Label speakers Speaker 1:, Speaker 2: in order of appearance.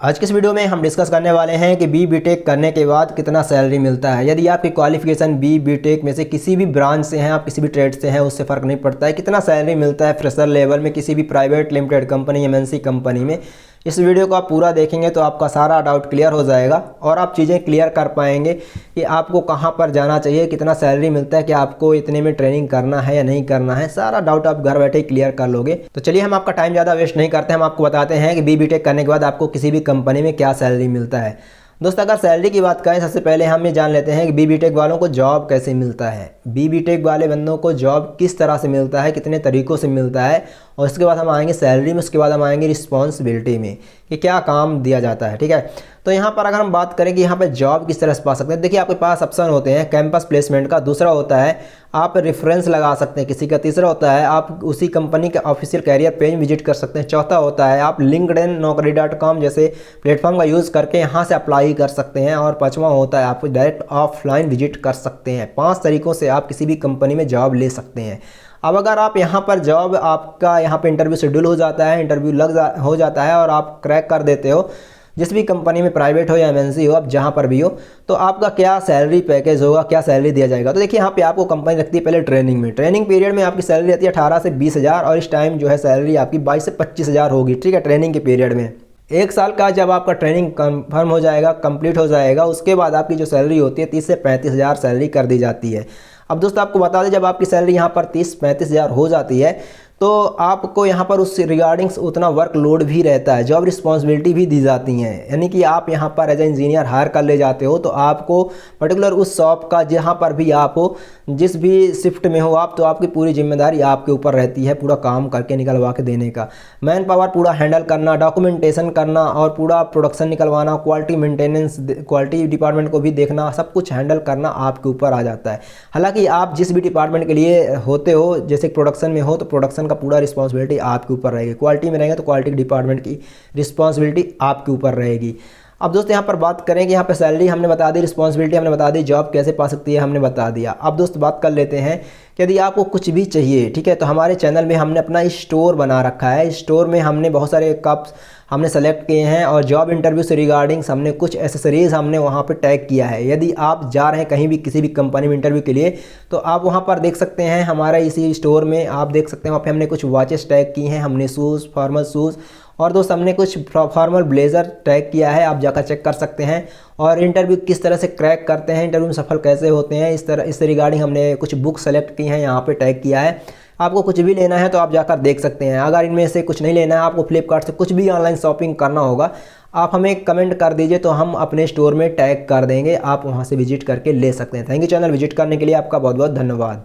Speaker 1: आज के इस वीडियो में हम डिस्कस करने वाले हैं कि BTech करने के बाद कितना सैलरी मिलता है। यदि आपकी क्वालिफिकेशन BTech में से किसी भी ब्रांच से हैं, आप किसी भी ट्रेड से हैं, उससे फ़र्क नहीं पड़ता है कितना सैलरी मिलता है फ्रेशर लेवल में किसी भी private limited company MNC company में। इस वीडियो को आप पूरा देखेंगे तो आपका सारा डाउट क्लियर हो जाएगा और आप चीज़ें क्लियर कर पाएंगे कि आपको कहां पर जाना चाहिए, कितना सैलरी मिलता है, कि आपको इतने में ट्रेनिंग करना है या नहीं करना है। सारा डाउट आप घर बैठे ही क्लियर कर लोगे। तो चलिए हम आपका टाइम ज़्यादा वेस्ट नहीं करते, हम आपको बताते हैं कि BTech करने के बाद आपको किसी भी कंपनी में क्या सैलरी मिलता है। दोस्तों, अगर सैलरी की बात करें सबसे पहले हम ये जान लेते हैं कि BTech वालों को जॉब कैसे मिलता है। BTech वाले बंदों को जॉब किस तरह से मिलता है, कितने तरीक़ों से मिलता है, और उसके बाद हम आएंगे सैलरी में, उसके बाद हम आएंगे रिस्पॉन्सिबिलिटी में कि क्या काम दिया जाता है। ठीक है, तो यहाँ पर अगर हम बात करें कि यहाँ पर जॉब किस तरह से पा सकते हैं, देखिए आपके पास ऑप्शन होते हैं कैंपस प्लेसमेंट का, दूसरा होता है आप रेफरेंस लगा सकते हैं किसी का, तीसरा होता है आप उसी कंपनी के ऑफिशियल कैरियर पेज विजिट कर सकते हैं, चौथा होता है आप लिंक्डइन naukri.com जैसे प्लेटफॉर्म का यूज़ करके यहाँ से अप्लाई कर सकते हैं, और पाँचवा होता है आप डायरेक्ट ऑफलाइन विजिट कर सकते हैं। 5 तरीक़ों से आप किसी भी कंपनी में जॉब ले सकते हैं। अब अगर आप यहाँ पर जॉब आपका यहाँ पे इंटरव्यू शेड्यूल हो जाता है, इंटरव्यू हो जाता है और आप क्रैक कर देते हो जिस भी कंपनी में, प्राइवेट हो या MNC हो, आप जहाँ पर भी हो, तो आपका क्या सैलरी पैकेज होगा, क्या सैलरी दिया जाएगा। तो देखिए यहाँ पे आपको कंपनी रखती है पहले ट्रेनिंग में, ट्रेनिंग पीरियड में आपकी सैलरी रहती है 18 से 20 हज़ार, और इस टाइम जो है सैलरी आपकी 22 से 25 हज़ार होगी। ठीक है, ट्रेनिंग के पीरियड में 1 साल का जब आपका ट्रेनिंग कंफर्म हो जाएगा, कंप्लीट हो जाएगा, उसके बाद आपकी जो सैलरी होती है 30 से 35 हज़ार सैलरी कर दी जाती है। अब दोस्तों आपको बता दें, जब आपकी सैलरी यहाँ पर 30-35 हज़ार हो जाती है तो आपको यहाँ पर उस रिगार्डिंग्स उतना वर्कलोड भी रहता है, जॉब रिस्पॉन्सिबिलिटी भी दी जाती हैं। यानी कि आप यहाँ पर एज ए इंजीनियर हायर कर ले जाते हो तो आपको पर्टिकुलर उस शॉप का जहाँ पर भी आप हो, जिस भी शिफ्ट में हो आप, तो आपकी पूरी जिम्मेदारी आपके ऊपर रहती है पूरा काम करके निकलवा के देने का, मैन पावर पूरा हैंडल करना, डॉक्यूमेंटेशन करना और पूरा प्रोडक्शन निकलवाना, क्वालिटी मेंटेनेंस, क्वालिटी डिपार्टमेंट को भी देखना, सब कुछ हैंडल करना आपके ऊपर आ जाता है। हालाँकि आप जिस भी डिपार्टमेंट के लिए होते हो, जैसे प्रोडक्शन में हो तो प्रोडक्शन का पूरा रिस्पॉन्सिबिलिटी आपके ऊपर रहेगी, क्वालिटी में रहेंगे तो क्वालिटी डिपार्टमेंट की रिस्पॉन्सिबिलिटी आपके ऊपर रहेगी। अब दोस्तों यहाँ पर बात करें कि यहाँ पे सैलरी हमने बता दी, रिस्पॉन्सिबिलिटी हमने बता दी, जॉब कैसे पा सकती है हमने बता दिया। अब दोस्त बात कर लेते हैं कि यदि आपको कुछ भी चाहिए, ठीक है, तो हमारे चैनल में हमने अपना स्टोर बना रखा है। स्टोर में हमने बहुत सारे कप्स हमने सेलेक्ट किए हैं और जॉब इंटरव्यू से रिगार्डिंग्स हमने कुछ एसेसरीज़ हमने वहाँ पे टैग किया है। यदि आप जा रहे हैं कहीं भी किसी भी कंपनी में इंटरव्यू के लिए तो आप वहाँ पर देख सकते हैं, हमारा इसी स्टोर में आप देख सकते हैं, वहाँ पे हमने कुछ वॉचेस टैग की हैं, हमने शूज़, फॉर्मल शूज़, और दोस्त हमने कुछ फॉर्मल ब्लेज़र टैग किया है, आप जाकर चेक कर सकते हैं। और इंटरव्यू किस तरह से क्रैक करते हैं, इंटरव्यू में सफल कैसे होते हैं, इस तरह इससे रिगार्डिंग हमने कुछ बुक सेलेक्ट की हैं, यहाँ पे टैग किया है। आपको कुछ भी लेना है तो आप जाकर देख सकते हैं। अगर इनमें से कुछ नहीं लेना है, आपको फ्लिपकार्ट से कुछ भी ऑनलाइन शॉपिंग करना होगा, आप हमें कमेंट कर दीजिए तो हम अपने स्टोर में टैग कर देंगे, आप वहाँ से विजिट करके ले सकते हैं। थैंक यू चैनल विजिट करने के लिए, आपका बहुत बहुत धन्यवाद।